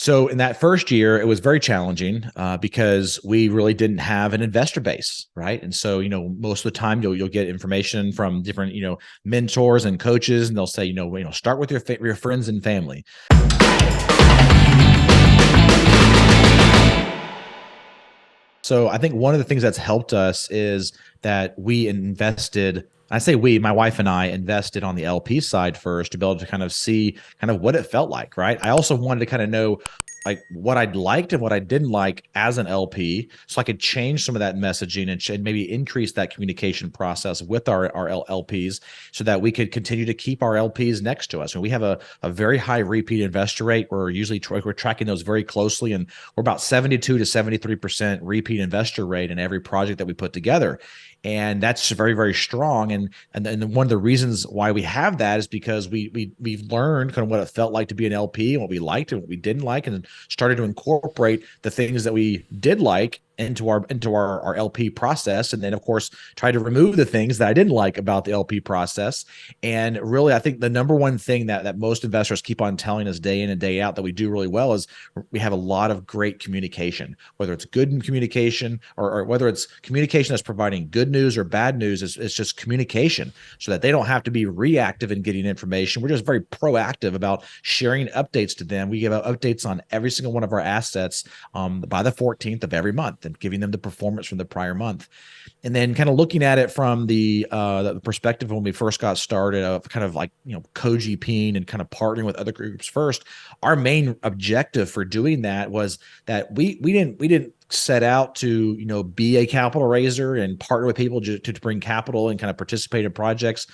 So in that first year, it was very challenging because we really didn't have an investor base, right? And so, most of the time you'll get information from different, mentors and coaches, and they'll say, start with your friends and family. So I think one of the things that's helped us is that we invested. I say we, my wife and I invested on the LP side first to be able to kind of see kind of what it felt like, right? I also wanted to kind of know like what I'd liked and what I didn't like as an LP, so I could change some of that messaging and maybe increase that communication process with our LPs so that we could continue to keep our LPs next to us. And we have a very high repeat investor rate. We're tracking those very closely, and we're about 72 to 73% repeat investor rate in every project that we put together. And that's very, very strong. And one of the reasons why we have that is because we've learned kind of what it felt like to be an LP and what we liked and what we didn't like, and started to incorporate the things that we did like into our LP process. And then of course try to remove the things that I didn't like about the LP process. And really, I think the number one thing that most investors keep on telling us day in and day out that we do really well is we have a lot of great communication, whether it's good communication or whether it's communication that's providing good news or bad news. It's just communication so that they don't have to be reactive in getting information. We're just very proactive about sharing updates to them. We give out updates on every single one of our assets by the 14th of every month, and giving them the performance from the prior month. And then kind of looking at it from the perspective when we first got started of kind of like, co-GPing and kind of partnering with other groups first, our main objective for doing that was that we didn't set out to, be a capital raiser and partner with people to bring capital and kind of participate in projects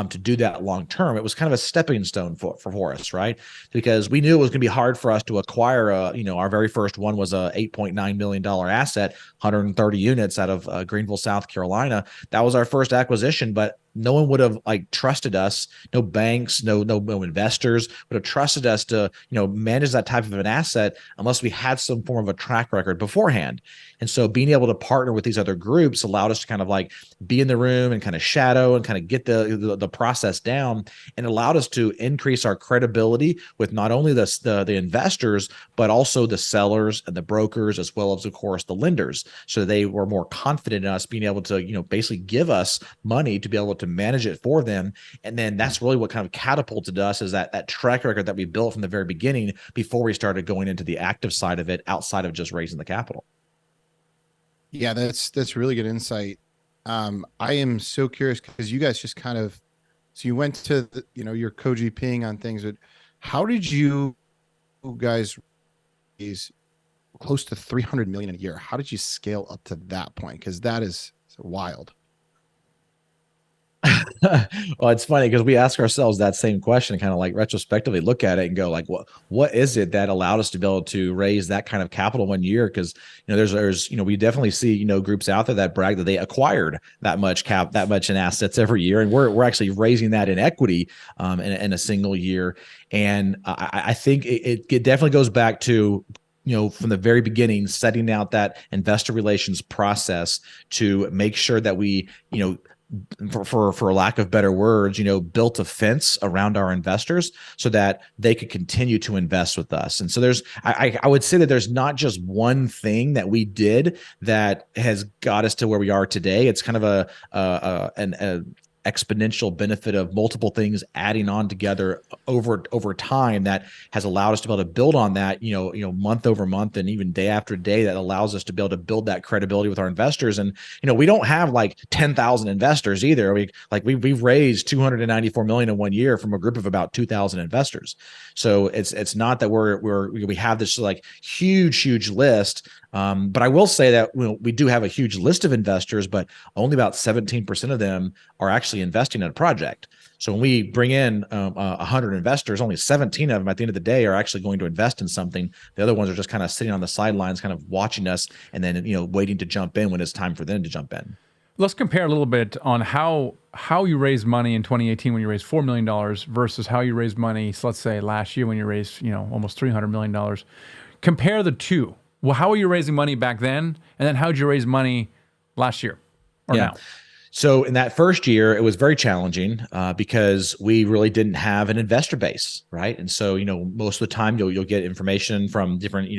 to do that long term. It was kind of a stepping stone for us, right? Because we knew it was going to be hard for us to acquire our very first one was a $8.9 million asset, 130 units out of Greenville, South Carolina. That was our first acquisition, but no one would have trusted us. No banks, no investors would have trusted us to, manage that type of an asset unless we had some form of a track record beforehand. And so being able to partner with these other groups allowed us to kind of like be in the room and kind of shadow and kind of get the process down, and allowed us to increase our credibility with not only the investors, but also the sellers and the brokers, as well as, of course, the lenders. So they were more confident in us being able to, basically give us money to be able to manage it for them. And then that's really what kind of catapulted us, is that track record that we built from the very beginning before we started going into the active side of it outside of just raising the capital. Yeah, that's really good insight. I am so curious because you guys just kind of, so you went to your co-GPing on things, but how did you guys raise close to 300 million a year? How did you scale up to that point? Because that is wild. Well, it's funny because we ask ourselves that same question, kind of like retrospectively look at it and go like, what is it that allowed us to be able to raise that kind of capital one year? Because there's we definitely see groups out there that brag that they acquired that much in assets every year, and we're actually raising that in equity in a single year. And I think it definitely goes back to from the very beginning, setting out that investor relations process to make sure that we, for lack of better words, built a fence around our investors so that they could continue to invest with us. And so I would say that there's not just one thing that we did that has got us to where we are today. It's kind of an exponential benefit of multiple things adding on together over time that has allowed us to be able to build on that, month over month and even day after day, that allows us to be able to build that credibility with our investors. And, we don't have like 10,000 investors either. We've raised 294 million in 1 year from a group of about 2,000 investors. So it's not that we have this like huge list. But I will say that we do have a huge list of investors, but only about 17% of them are actually investing in a project. So when we bring in 100 investors, only 17 of them at the end of the day are actually going to invest in something. The other ones are just kind of sitting on the sidelines, kind of watching us, and then waiting to jump in when it's time for them to jump in. Let's compare a little bit on how you raised money in 2018 when you raised $4 million versus how you raised money, so let's say last year when you raised almost $300 million. Compare the two. Well, how were you raising money back then? And then how did you raise money last year or now? So in that first year, it was very challenging because we really didn't have an investor base, right? And so, most of the time you'll get information from different,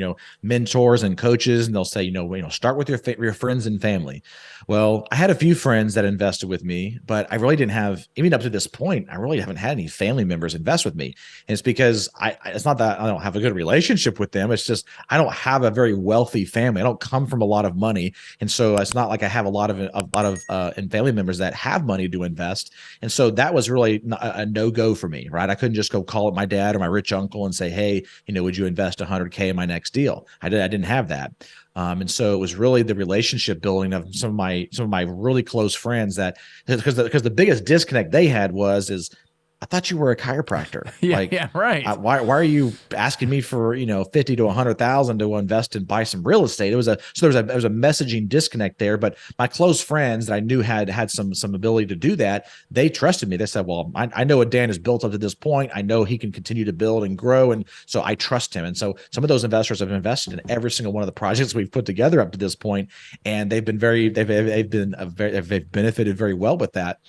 mentors and coaches, and they'll say, start with your friends and family. Well, I had a few friends that invested with me, but I really didn't have, even up to this point, I really haven't had any family members invest with me. And it's because it's not that I don't have a good relationship with them. It's just I don't have a very wealthy family. I don't come from a lot of money, and so it's not like I have a lot of family members that have money to invest. And so that was really a no-go for me, right? I couldn't just go call up my dad or my rich uncle and say, hey, would you invest 100K in my next deal? I didn't have that. And so it was really the relationship building of some of my really close friends that, because the biggest disconnect they had is I thought you were a chiropractor. Yeah, right. Why are you asking me for 50 to 100,000 to invest and buy some real estate? There was a messaging disconnect there. But my close friends that I knew had some ability to do that, they trusted me. They said, well, I know what Dan has built up to this point. I know he can continue to build and grow, and so I trust him. And so some of those investors have invested in every single one of the projects we've put together up to this point, and they've benefited very well with that.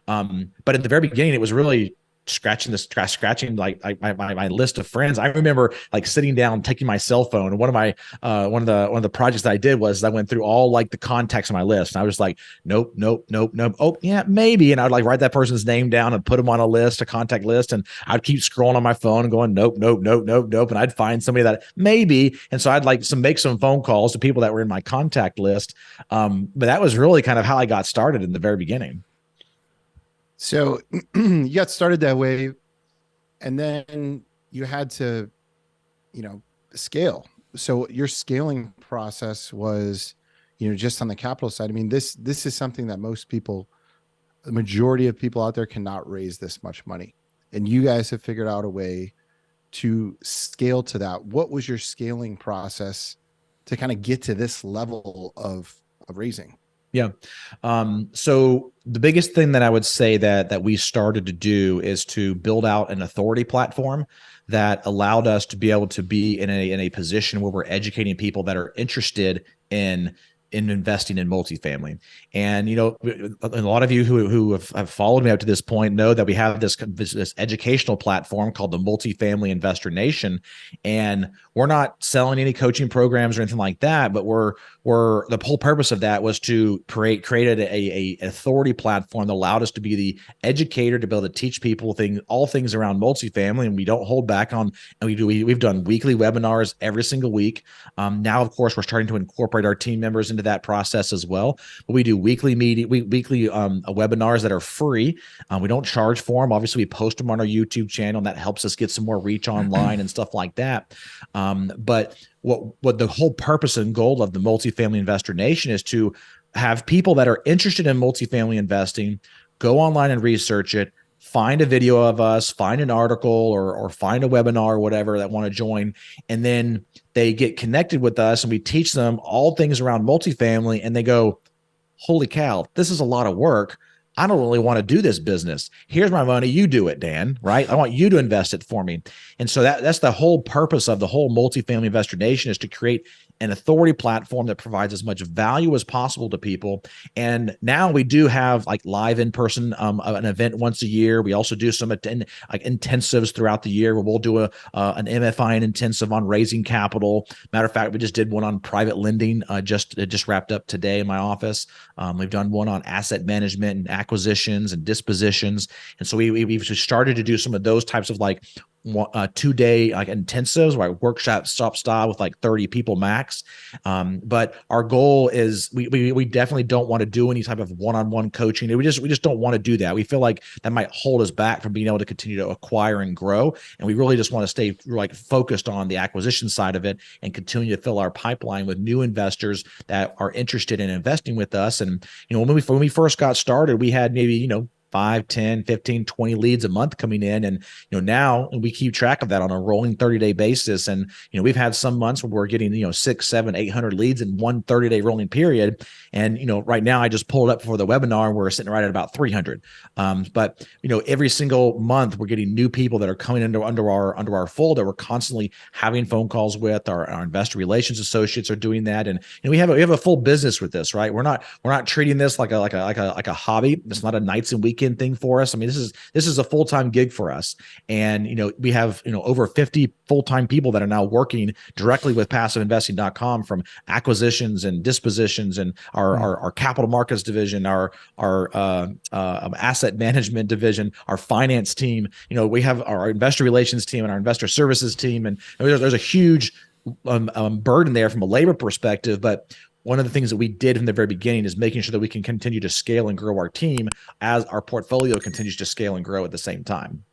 But at the very beginning, it was really scratching like my list of friends. I remember like sitting down, taking my cell phone, and one of the projects that I did was I went through all like the contacts on my list, and I was like, nope. Oh yeah, maybe. And I'd like write that person's name down and put them on a contact list, and I'd keep scrolling on my phone and going nope. And I'd find somebody that maybe. And so I'd like make some phone calls to people that were in my contact list. But that was really kind of how I got started in the very beginning. So you got started that way, and then you had to, scale. So your scaling process was, just on the capital side. I mean, this is something that most people, the majority of people out there cannot raise this much money. And you guys have figured out a way to scale to that. What was your scaling process to kind of get to this level of raising? Yeah. So the biggest thing that I would say that we started to do is to build out an authority platform that allowed us to be able to be in a position where we're educating people that are interested in investing in multifamily. And, a lot of you who have followed me up to this point know that we have this educational platform called the Multifamily Investor Nation. And we're not selling any coaching programs or anything like that, but the whole purpose of that was to create a authority platform that allowed us to be the educator, to be able to teach people all things around multifamily. And we don't hold back on, and we've done weekly webinars every single week. Now, of course, we're starting to incorporate our team members into that process as well. But we do weekly webinars that are free. We don't charge for them. Obviously, we post them on our YouTube channel, and that helps us get some more reach online and stuff like that. But what the whole purpose and goal of the Multifamily Investor Nation is to have people that are interested in multifamily investing go online and research it, find a video of us, find an article or find a webinar or whatever that want to join. And then they get connected with us, and we teach them all things around multifamily, and they go, holy cow, this is a lot of work. I don't really want to do this business. Here's my money. You do it, Dan, right? I want you to invest it for me. And so that's the whole purpose of the whole Multifamily Investor Nation, is to create an authority platform that provides as much value as possible to people. And now we do have like live in-person, an event once a year. We also do some intensives throughout the year where we'll do an MFI intensive on raising capital. Matter of fact, we just did one on private lending. It just wrapped up today in my office. We've done one on asset management and acquisitions and dispositions. And so we've started to do some of those types of 2-day intensives, where workshop style with 30 people max. But our goal is we definitely don't want to do any type of one-on-one coaching. We just don't want to do that. We feel like that might hold us back from being able to continue to acquire and grow. And we really just want to stay focused on the acquisition side of it and continue to fill our pipeline with new investors that are interested in investing with us. And when we first got started, we had maybe 5, 10, 15, 20 leads a month coming in. And, now we keep track of that on a rolling 30-day basis. And, we've had some months where we're getting, 6, 7, 800 leads in one 30-day rolling period. And, right now I just pulled up for the webinar and we're sitting right at about 300. But, every single month we're getting new people that are coming under our fold that we're constantly having phone calls with. Our investor relations associates are doing that. And, we have a full business with this, right? We're not treating this like a hobby. It's not a nights and weekend thing for us. I mean, this is a full-time gig for us. And, we have, over 50 full-time people that are now working directly with passiveinvesting.com, from acquisitions and dispositions and our capital markets division, our asset management division, our finance team. We have our investor relations team and our investor services team. And there's a huge burden there from a labor perspective. But one of the things that we did from the very beginning is making sure that we can continue to scale and grow our team as our portfolio continues to scale and grow at the same time.